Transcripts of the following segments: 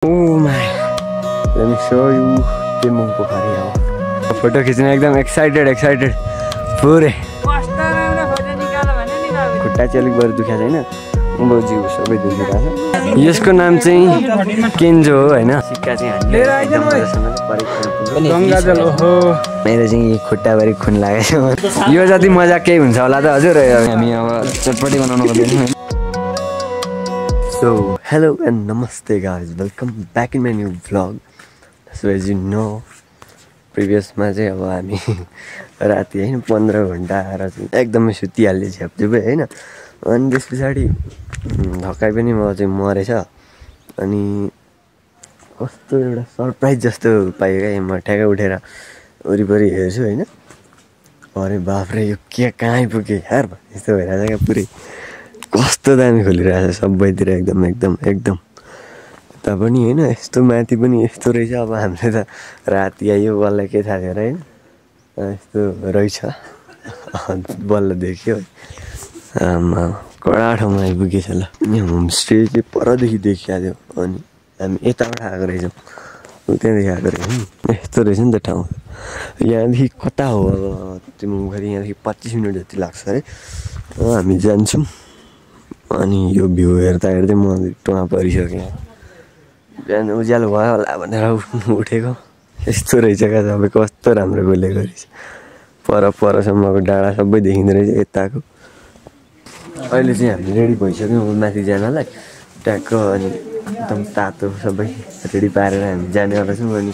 Oh my, let me show you Timung Pokhari now. Photo खींचने एकदम excited पूरे खुट्टा चाहिँ अलिक बरु दुख्या छैन उम्रो जिउ सबै दुखिरहेछ यसको नाम चाहिँ केन्जो हो हैन सिक्का चाहिँ हामीले एकदम मजासँग परीक्षण गंगाजल हो मेरो चाहिँ खुट्टाभरि खुन लागेको छ यो जति मजा केही हुन्छ होला त हजुर हामी अब चटपटी बनाउनु पर्दैन So hello and namaste guys, welcome back in my new vlog. So as you know, previous मा चाहिँ अब हामी राति हैन 15 घण्टा आएर चाहिँ एकदमै सुतिहाल्ने झ्यापझुपै हैन अनि त्यस पछाडी ढकाइ पनि म चाहिँ मरेछ अनि कस्तो एउटा सरप्राइज जस्तो पायो के म ठ्याक्कै उठेर वरिपरि हेर्छु हैन अरे बाफ रे यो के कहाँ आइपुग्यो यार यस्तो भइरहेछ के पुरै कस्तो दामी खोलिरहेछ सबैतिर एकदम त पनि हैन यस्तो माथि पनि यस्तो रहेछ अब हामीले त राति आयो बल्ल के थाहा थियो र हैन यस्तो रहेछ बल्ल देख्यो आमा कडा ठाउँमा आइपुगेछ ल यहाँ होमस्टे चाहिँ परदेखि देखिया थियो अनि हामी यताबाट आएको रहेछौँ त्यहाँदेखि आएको रहेछौँ यस्तो रहेछ नि त ठाउँ यहाँदेखि कता हो अब तिमीखेरि यहाँदेखि 25 मिनट जति लाग्छ अरे हामी जान्छौँ अनि यो भ्यू हेर्दै म टुवा परिसकेँ बिहान उज्यालो भयो होला भनेर उठेको यस्तो रहेछ क्या सबै कस्तो राम्रो गोलेको रहेछ परसम्मको डाँडा सबै देखिँदो रहेछ यताको अहिले चाहिँ हामी रेडी भइसक्यौँ माथि जानलाई ट्याक्क अनि एकदम तातो सबै रेडी पारेर हामी जानेवाला छौँ अनि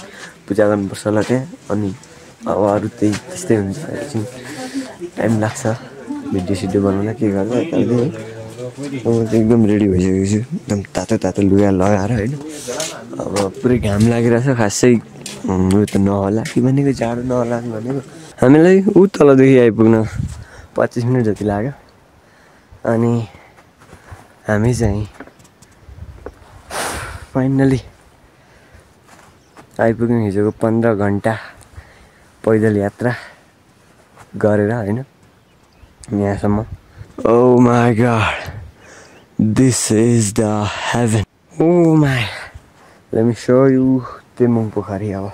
पूजा गर्नुपर्छ होला त्यहाँ अनि अब अरू त्यस्तै हुन्छ एकछिन टाइम लाग्छ भिडियो बनाउन के गर्छ अहिले एकदम रेडी भइसकेको छु एकदम तातो लुगा लगाएर होइन अब पुरै घाम लागिरहेछ खासै उयो त नहोला कि भनेको जाडो नहोला भनेको हामीलाई ऊ तलदेखि आइपुग्न 25 मिनट जति लाग्यो अनि हामी चाहिँ फाइनली आइपुग्यौँ हिजोको 15 घण्टा पैदल यात्रा गरेर होइन यहाँसम्म Oh my god, this is the heaven. Oh my, let me show you Timung Pokhari now.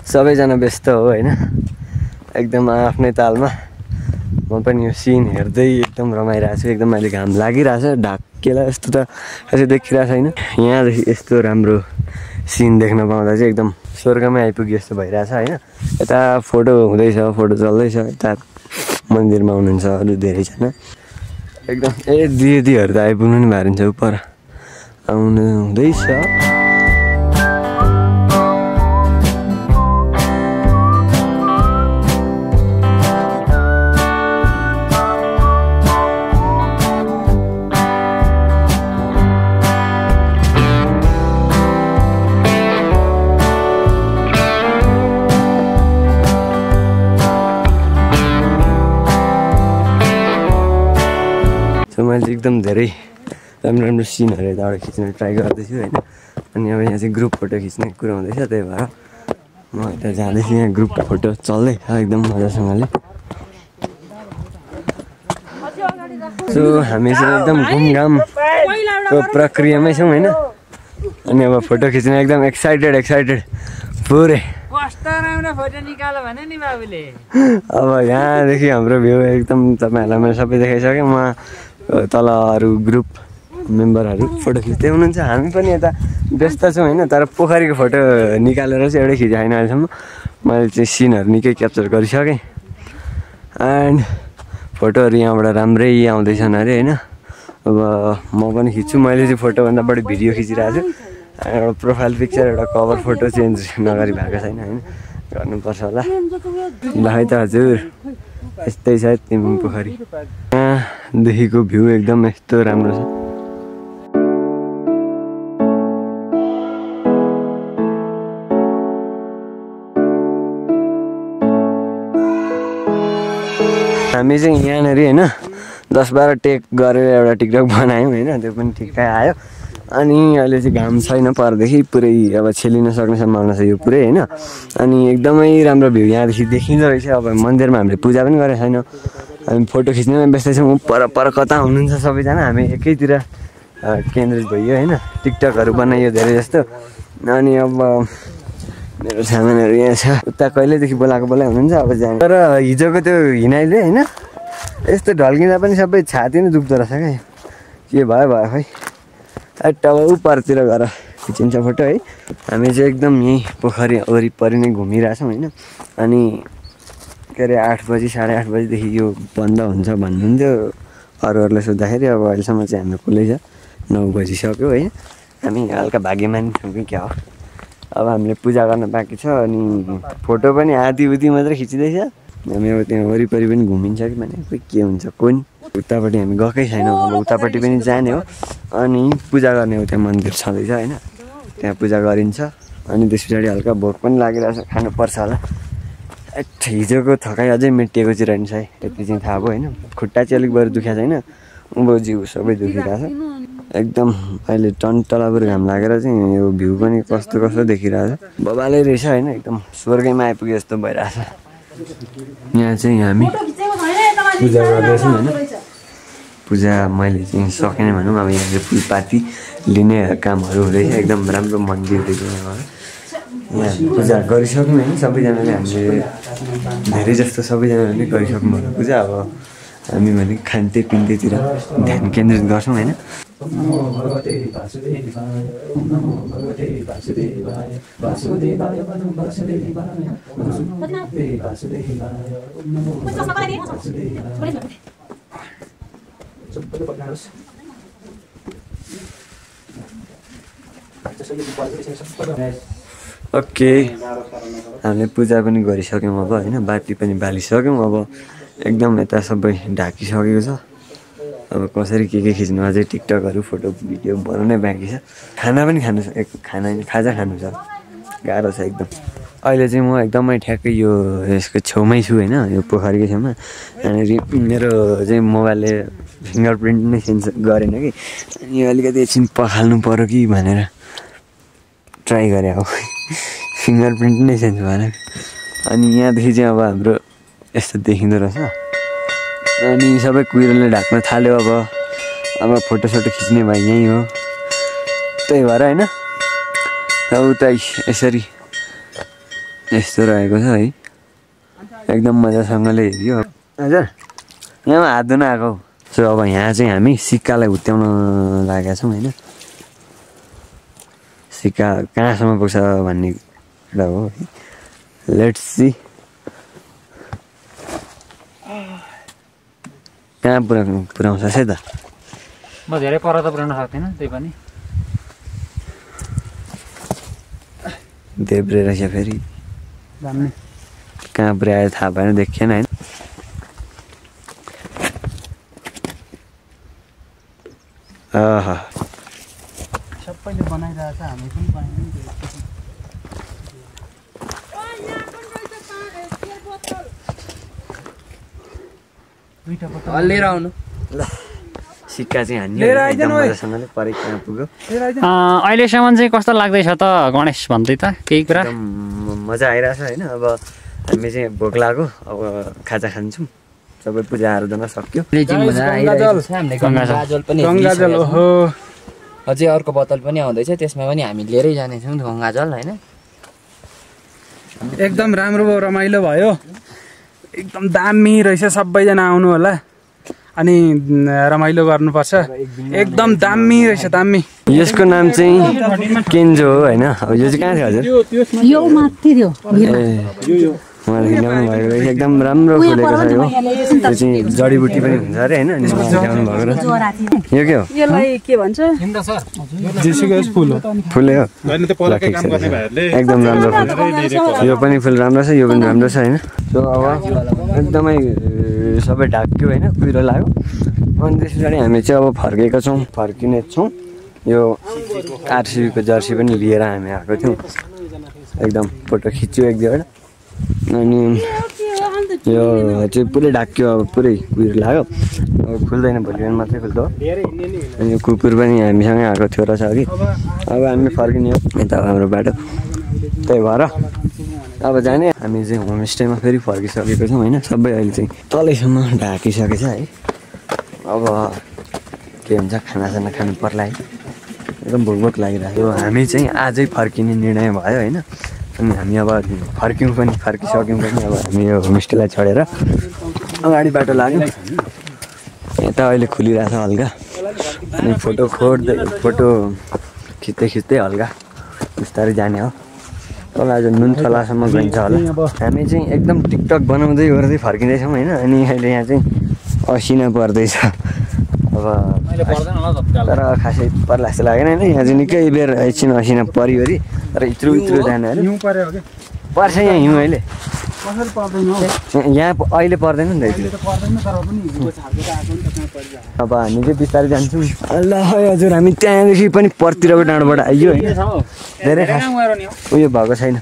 सबैजना व्यस्त हो होइन एकदम आफ्नै तालमा म पनि यो सिन हेर्दै एकदम रमाइरहेको छु एकदम अहिले घाम लागिरहेछ ढाकेला यस्तो त अझै देखिरहेको छैन यहाँदेखि यस्तो राम्रो सिन देख्न पाउँदा चाहिँ एकदम स्वर्गमै आइपुग्यो जस्तो भइरहेछ होइन यता फोटो हुँदैछ फोटो चल्दैछ यता मन्दिरमा हुनुहुन्छ अरू धेरैजना एकदम दिदीहरू त आइपुग्नु नि भारिन्छ उपर आउनु हुँदैछ मैले एकदम धेरै राम्रो सिनहरू यताबाट खिच्न ट्राई गर्दैछु होइन अनि अब यहाँ चाहिँ ग्रुप फोटो खिच्ने कुरा हुँदैछ त्यही भएर म यता जाँदैछु यहाँ ग्रुप फोटो चल्दैछ एकदम मजासँगले सो हामी चाहिँ एकदम घुमघामको प्रक्रियामै छौँ होइन अनि अब फोटो खिच्ने एकदम एक्साइटेड पुरै अब यहाँदेखि हाम्रो भ्यू एकदम तपाईँहरूलाई मैले सबै देखाइसकेँ म तल अरू ग्रुप मेम्बरहरू फोटो खिच्दै हुनुहुन्छ हामी पनि यता व्यस्त छौँ होइन तर पोखरीको फोटो निकालेर चाहिँ एउटै खिचेको छैन अहिलेसम्म मैले चाहिँ सिनहरू निकै क्याप्चर गरिसकेँ एन्ड फोटोहरू यहाँबाट राम्रै आउँदैछन् अरे होइन अब म पनि खिच्छु मैले चाहिँ फोटोभन्दा बढी भिडियो खिचिरहेको छु एउटा प्रोफाइल पिक्चर एउटा कभर फोटो चेन्ज नगरी भएको छैन होइन गर्नुपर्छ होला ल है त हजुर यस्तै छ तिमिङ पोखरी यहाँदेखिको भ्यू एकदम यस्तो राम्रो छ हामी चाहिँ यहाँनिर होइन 10-12 टेक गरेर एउटा टिकटक बनायौँ होइन त्यो पनि ठिकै आयो अनि अहिले चाहिँ घाम छैन परदेखि पुरै अब छेलिन सक्ने सम्भावना छ यो पुरै होइन अनि एकदमै राम्रो भ्यू यहाँदेखि देखिँदो रहेछ अब मन्दिरमा हामीले पूजा पनि गरेको छैन हामी फोटो खिच्नेमा व्यस्त छौँ पर कता हुनुहुन्छ सबैजना हामी एकैतिर केन्द्रित भइयो होइन टिकटकहरू बनाइयो धेरै जस्तो अनि अब मेरो सामानहरू यहाँ छ उता कहिलेदेखि बोलाएको हुनुहुन्छ अब जाने तर हिजोको त्यो हिँडाइले होइन यस्तो ढल्किँदा पनि सबै छाती नै दुख्दो रहेछ क्या के भयो खै अब उपरतिर गएर खिचिन्छ फोटो है हामी चाहिँ एकदम यहीँ पोखरी वरिपरि नै घुमिरहेछौँ होइन अनि के अरे 8 बजी 8:30 बजीदेखि यो बन्द हुन्छ भन्नुहुन्थ्यो अरूहरूले सोद्धाखेरि अब अहिलेसम्म चाहिँ हाम्रो खुलै छ 9 बजिसक्यो है हामी हल्का भाग्यमानी छौँ कि क्या हो अब हामीले पूजा गर्न बाँकी छ अनि फोटो पनि आधी मात्रै खिचिँदैछ हामी अब त्यहाँ वरिपरि पनि घुमिन्छ कि भने खोइ के हुन्छ कोही उतापट्टि हामी गएकै छैनौँ अब उतापट्टि पनि जाने हो अनि पूजा गर्ने हो त्यहाँ मन्दिर छँदैछ होइन त्यहाँ पूजा गरिन्छ अनि त्यस पछाडि हल्का भोक पनि लागिरहेछ खानुपर्छ होला हिजोको थकाइ अझै मेटिएको चाहिँ रहन्छ है यति चाहिँ थाहा भयो होइन खुट्टा चाहिँ अलिक बरु दुखेको छैन उँभो जिउ सबै दुखिरहेछ एकदम अहिले टन्टलापुर घाम लागेर चाहिँ यो भ्यू पनि कस्तो देखिरहेछ बबालै रहेछ होइन एकदम स्वर्गैमा आइपुगे जस्तो भइरहेछ यहाँ चाहिँ हामी पूजा गर्दैछौँ होइन पूजा मैले चाहिँ सकेँ भनौँ अब यहाँ चाहिँ फुलपाती लिने कामहरू हुँदैछ एकदम राम्रो मन्दिर रहेछ यहाँ पूजा गरिसक्यौँ होइन सबैजनाले हामीले धेरै जस्तो सबैजनाले नै गरिसक्नु भयो पूजा अब हामी भने खान्थे पिन्थेतिर ध्यान केन्द्रित गर्छौँ होइन ओके हामीले पूजा पनि गरिसक्यौँ अब होइन बाती पनि बालिसक्यौँ अब एकदम यता सबै ढाकिसकेको छ अब कसरी के खिच्नु अझै टिकटकहरू फोटो भिडियो बनाउनै बाँकी छ खाना पनि खाजा खानु छ गाह्रो छ एकदम अहिले चाहिँ म एकदमै ठ्याक्कै यो यसको छेउमै छु होइन यो पोखरीको छेउमा यहाँनिर मेरो चाहिँ मोबाइलले फिङ्गरप्रिन्ट नै सेन्स गरेन कि अनि अलिकति एकछिन पखाल्नु पऱ्यो कि भनेर ट्राई गरेँ अब फिङ्गरप्रिन्ट नै सेन्स भएन अनि यहाँदेखि चाहिँ अब हाम्रो यस्तो देखिँदो रहेछ अनि सबै कुहिरोले ढाक्न थाल्यो अब फोटोसोटो खिच्ने भाइ यहीँ हो त्यही भएर होइन अब उता यसरी यस्तो रहेको छ है एकदम मजासँगले हेऱ्यो हजुर यहाँ हात धुन आएको सो अब यहाँ चाहिँ हामी सिक्कालाई हुत्याउन लागेका छौँ होइन सिक्का कहाँसम्म पुग्छ भन्ने कुरा हो है लेट्स सी कहाँ पुऱ्याउँछ है त म धेरै पर त पुऱ्याउन सक्दिनँ त्यही पनि देब्रे रहेछ फेरि कहाँ पुऱ्यायो थाहा भएन देखिएन होइन सबैले बनाइरहेछ हामी पनि बनाइदिउँ लिएर आउनु ल सिक्का चाहिँ हान्ने एकदम मजासँगले परे कहाँ पुग्यो अहिलेसम्म चाहिँ कस्तो लाग्दैछ त गणेश भन्दै त केही कुरा मजा आइरहेछ होइन अब हामी चाहिँ भोक लाग्यो अब खाजा खान्छौँ सबै पूजाहरू गर्न सक्यो गङ्गाजल ओहो अझै अर्को बोतल पनि आउँदैछ त्यसमा पनि हामी लिएरै जानेछौँ गङ्गाजल होइन एकदम राम्रो भयो रमाइलो भयो एकदम दामी रहेछ सबैजना आउनु होला अनि रमाइलो गर्नुपर्छ एकदम दामी रहेछ दामी यसको नाम चाहिँ केन्जो हो होइन अब यो चाहिँ कहाँ थियो हजुर यो माथि थियो उहाँले ल्याउनु भएको रहेछ एकदम राम्रो फुलेको छ यो त्यो चाहिँ जडीबुटी पनि हुन्छ अरे होइन अनि ल्याउनु भएको रहेछ यो के हो यसलाई के भन्छ जेसुकै फुल हो फुलै हो एकदम राम्रो फुल यो पनि फुल राम्रो छ यो पनि राम्रो छ होइन सो अब एकदमै सबै ढाक्यो होइन कुहिरो लाग्यो अनि त्यस पछाडि हामी चाहिँ अब फर्केका छौँ फर्किने छौँ यो आरसिबीको जर्सी पनि लिएर हामी आएको थियौँ एकदम फोटो खिच्यो एक दुईवटा अनि यो चाहिँ पुरै ढाक्यो अब पुरै कुहिरो लाग्यो अब खुल्दैन भोलि बिहान मात्रै खुल्छ अनि कुकुर पनि हामीसँगै आएको थियो रहेछ अघि अब हामी फर्किने हो यता हाम्रो बाटो त्यही भएर अब जाने हामी चाहिँ होमस्टेमा फेरि फर्किसकेको छौँ होइन सबै अहिले चाहिँ तलैसम्म ढाकिसकेछ है अब के हुन्छ खानासाना खानु पर्ला है एकदम भोक लागिरहेको हामी चाहिँ आजै फर्किने निर्णय भयो होइन अनि हामी अब फर्क्यौँ पनि फर्किसक्यौँ पनि अब हामी यो होमस्टेलाई छोडेर अगाडि बाटो लाग्यो यता अहिले खुलिरहेछ हल्का अनि फोटो खिच्दै हल्का बिस्तारै जाने हो तल आज नुनथलासम्म गइन्छ होला हामी चाहिँ एकदम टिकटक बनाउँदै गर्दै फर्किँदैछौँ होइन अनि अहिले यहाँ चाहिँ असिना पर्दैछ अब तर खासै पर्ला जस्तो लागेन होइन यहाँ चाहिँ निकै बेर एकछिन असिना परिवरी तर इत्रु जाने अरे पर्छ यहाँ हिउँ अहिले यहाँ अहिले पर्दैन नि त अब हामी चाहिँ बिस्तारै जान्छौँ ल हजुर हामी त्यहाँदेखि पनि पर्तिरको डाँडबाट आइयो होइन धेरै उयो भएको छैन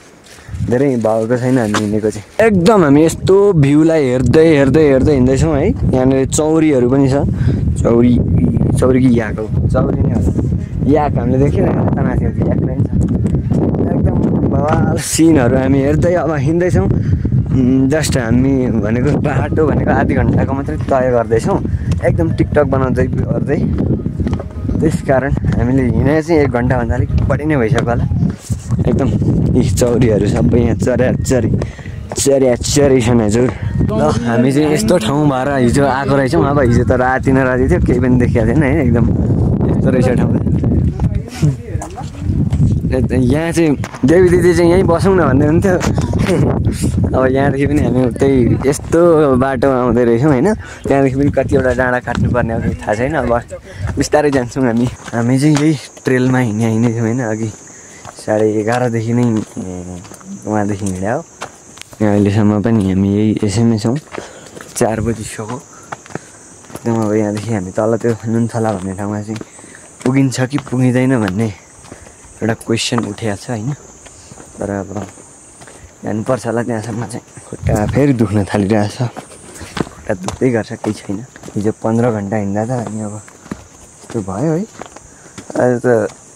धेरै भएको छैन हामी हिँडेको चाहिँ एकदम हामी यस्तो भ्यूलाई हेर्दै हिँड्दैछौँ है यहाँनिर चौरीहरू पनि छ चौरी कि याक हो चौरी नै हो याक हामीले देखिरहेको तनाथ्यौँ याक नै छ एकदम बवाल सिनहरू हामी हेर्दै अब हिँड्दैछौँ जस्ट हामी भनेको बाटो भनेको आधी घन्टाको मात्रै तय गर्दैछौँ एकदम टिकटक बनाउँदै गर्दै त्यस कारण हामीले हिँडेर चाहिँ 1 घन्टाभन्दा अलिक बढी नै भइसक्यो होला एकदम यी चौरीहरू सबै यहाँ चर्या छन् हजुर ल हामी चाहिँ यस्तो ठाउँ भएर हिजो आएको रहेछौँ अब हिजो त राति न राति थियो केही पनि देखिएको थिएन है एकदम यस्तो रहेछ ठाउँ यहाँ चाहिँ देवी दिदी चाहिँ यहीँ बसौँ न भन्दै हुन्थ्यो अब यहाँदेखि पनि हामी त्यही यस्तो बाटोमा आउँदै रहेछौँ होइन त्यहाँदेखि पनि कतिवटा डाँडा काट्नुपर्ने हो कि थाहा छैन अब बिस्तारै जान्छौँ हामी चाहिँ यही ट्रेलमा हिँडेको होइन अघि 11:30 नै उहाँदेखि हिँड्यो हो यहाँ अहिलेसम्म पनि हामी यही यसैमै छौँ 4 बजी सो एकदम अब यहाँदेखि हामी तल त्यो नुनथला भन्ने ठाउँमा चाहिँ पुगिन्छ कि पुगिँदैन भन्ने एउटा क्वेसन उठेको छ होइन तर अब जानुपर्छ होला त्यहाँसम्म चाहिँ खुट्टा फेरि दुख्न थालिरहेछ खुट्टा दुख्दै गर्छ केही छैन हिजो 15 घन्टा हिँड्दा त अनि अब यस्तो भयो है अहिले त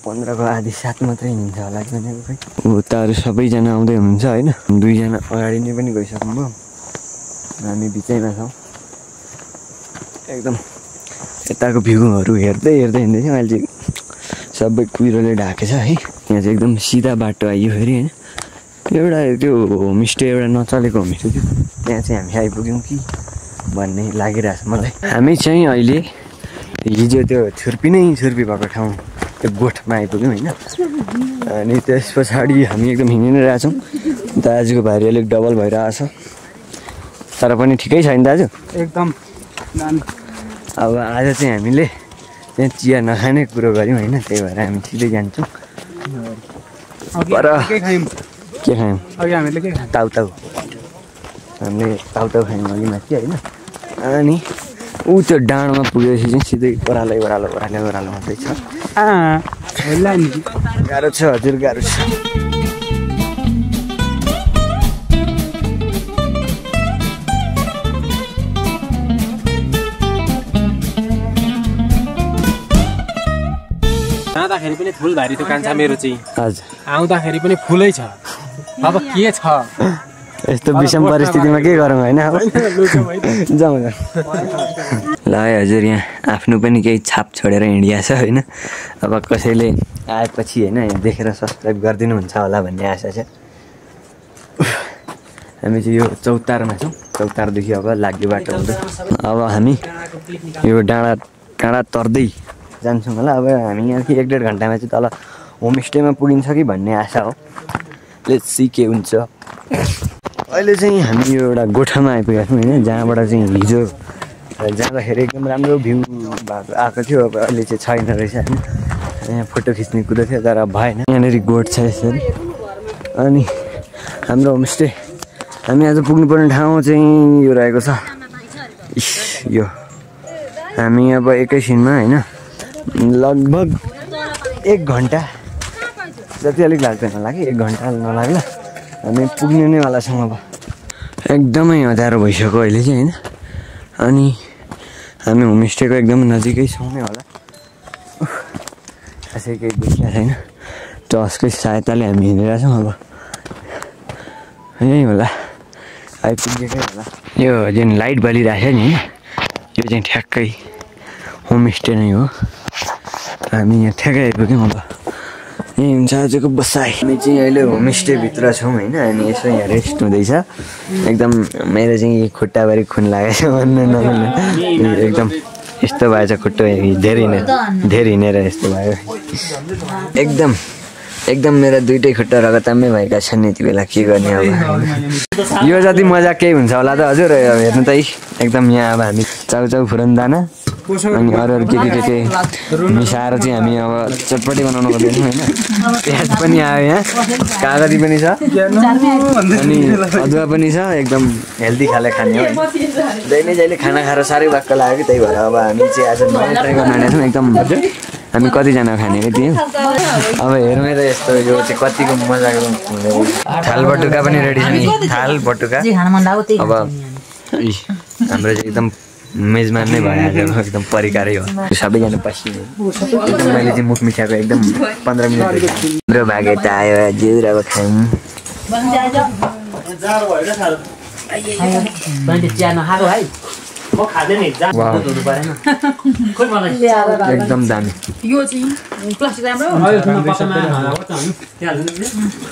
15को आधी 7 मात्रै हिँड्छ होला कि भनेको खै उताहरू सबैजना आउँदै हुनुहुन्छ होइन 2 जना अगाडि नै पनि गइसक्नुभयो हामी बिचैमा छौँ एकदम यताको भ्यूहरू हेर्दै हिँड्दैछौँ अहिले चाहिँ सबै कुहिरोले ढाकेछ है यहाँ चाहिँ एकदम सिधा बाटो आइयो फेरि होइन त्यो होमस्टे एउटा नचलेको होमस्टे थियो त्यहाँ चाहिँ हामी आइपुग्यौँ कि भन्ने लागिरहेछ मलाई हामी चाहिँ अहिले हिजो त्यो छुर्पी भएको ठाउँ त्यो गोठमा आइपुग्यौँ होइन अनि त्यस पछाडि हामी एकदम हिँडि नै रहेछौँ दाजुको भारी अलिक डबल भइरहेछ तर पनि ठिकै छ नि दाजु एकदम अब आज चाहिँ हामीले त्यहाँ चिया नखाने कुरो गऱ्यौँ होइन त्यही भएर हामी सिधै जान्छौँ के खायौँ अघि हामीले ताउ हामीले ताउ खायौँ अघि माथि होइन अनि ऊ त्यो डाँडमा पुगेपछि चाहिँ सिधै ओह्रालो मात्रै छ गाह्रो छ हजुर गाह्रो छ जाँदाखेरि पनि फुलधारी त्यो कान्छा मेरो चाहिँ हजुर आउँदाखेरि पनि फुलै छ अब के छ यस्तो विषम परिस्थितिमा के गरौँ होइन अब जाउँ ल हजुर यहाँ आफ्नो पनि केही छाप छोडेर हिँडिया छ होइन अब कसैले आएपछि होइन यहाँ देखेर सब्सक्राइब गरिदिनुहुन्छ होला भन्ने आशा छ हामी चाहिँ यो चौतारमा छौँ चौतारदेखि अब लाग्ने बाटो हुँदै अब हामी यो डाँडा तर्दै जान्छौँ होला अब हामी यहाँदेखि 1-1.5 घन्टामा चाहिँ तल होमस्टेमा पुगिन्छ कि भन्ने आशा हो लेट्स सी के हुन्छ अहिले चाहिँ हामी यो एउटा गोठामा आइपुगेका छौँ होइन, जहाँबाट चाहिँ हिजो जाँदाखेरि एकदम राम्रो भ्यू भएको आएको थियो। अब अहिले चाहिँ छैन रहेछ होइन। यहाँ फोटो खिच्ने कुरो थियो तर भएन। यहाँनिर गोठ छ यसरी। अनि हाम्रो होमस्टे हामी आज पुग्नुपर्ने ठाउँ चाहिँ यो रहेको छ। यो हामी अब एकैछिनमा होइन लगभग 1 घन्टा जति अलिक लाग्दैन होला कि 1 घन्टा नलाग्ला हामी पुग्ने नै वाला छौँ। अब एकदमै अँध्यारो भइसक्यो अहिले चाहिँ होइन। अनि हामी होमस्टेको एकदम नजिकै छौँ नै होला। खासै केही देखिएको छैन। टर्चकै सहायताले हामी हिँडेर छौँ। अब यही होला आइपुगेकै होला। यो जुन लाइट बलिरहेको छ नि होइन, यो चाहिँ ठ्याक्कै होमस्टे नै हो। हामी यहाँ ठ्याक्कै आइपुग्यौँ। अब यही हुन्छ आजको बसाइ। हामी चाहिँ अहिले होमस्टेभित्र छौँ होइन। अनि यसो यहाँ रेस्ट हुँदैछ। एकदम मेरो चाहिँ खुट्टाभरि खुन लागेको छ भन्नु नभन्नु। एकदम यस्तो भएछ खुट्टा धेरै हिँडेर यस्तो भयो। एकदम मेरो दुइटै खुट्टा रगतामै भएका छन् यति बेला। के गर्ने अब यो जति मजा केही हुन्छ होला त हजुर। हेर्नु त एकदम यहाँ अब हामी चाउचाउ फुरन दाना अनि अरू के मिसाएर चाहिँ हामी अब चटपटी बनाउनु पर्दैछौँ होइन। प्याज पनि आयो यहाँ, कागजी पनि छ अनि अदुवा पनि छ। एकदम हेल्दी खाले खाने हो। जहिले खाना खाएर साह्रै वाक्क लाग्यो कि त्यही भएर अब हामी चाहिँ आज नयाँ ट्राई गर्न आएको छौँ। एकदम हामी कतिजना खाने कि त्यो अब हेरौँ त यस्तो यो चाहिँ कतिको मजाको थाल बटुका पनि रेडी छ नि। थाल बटुका अब हाम्रो चाहिँ एकदम मेजमान नै भइहाल्यो। एकदम परिकारै हो। सबैजना पसिने एकदम। मैले चाहिँ मुख मिठाएको एकदम 15 मिनट हाम्रो भागे त आयो हजुर। अब खाउँ। एकदम दामी। यो चाहिँ प्लास्टिक राम्रो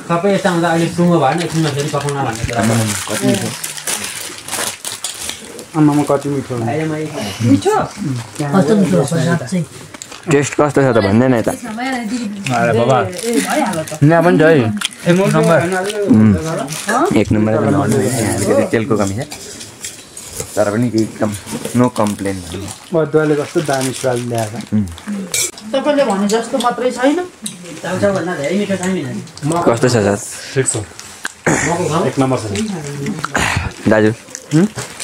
सबै यता आउँदा अहिले सुँगो भएन एकछिनमा फेरि पकाउन भन्ने आमामा कति मिठो मिठो टेस्ट कस्तो छ त भन्दैन यता। यहाँ पनि छ है 1 नम्बर अलिकति तेलको कमी छ तर पनि एकदम नो कम्प्लेन। अदुवाले कस्तो दामी स्वाद ल्याएर तपाईँले भने जस्तो मात्रै छैन। कस्तो छ सर? ठिक छ 1 नम्बर छ दाजु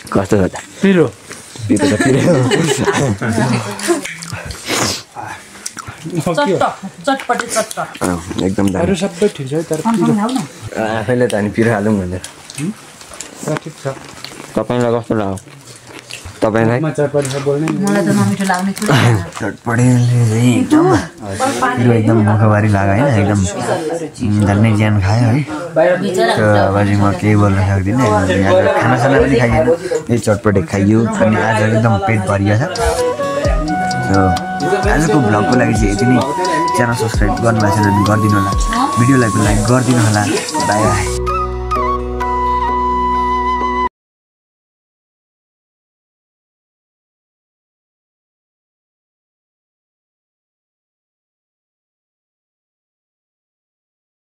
कस्तो छ त? पिरो पिरो त पिरो चटपटे एकदम दामी। अरू सबै ठिक छ तर आफैले त अनि पिरो हालौँ भनेर। ठिक छ। तपाईँलाई कस्तो लाग्यो? तपाईँलाई मलाई त नमिठो लाग्ने चटपटेले चाहिँ एकदम मुखभरि लाग्यो होइन। एकदम झन्नै ज्यान खायो है। अब चाहिँ म केही बोल्न सक्दिनँ। खानासाना पनि खाइएन, यही चटपटे खाइयो अनि आज एकदम पेट भरिया छ। आजको भ्लगको लागि चाहिँ यति नै। च्यानल सब्सक्राइब गर्नुभएको छैन भने गरिदिनु होला। भिडियोलाई लाइक गरिदिनु होला। By by.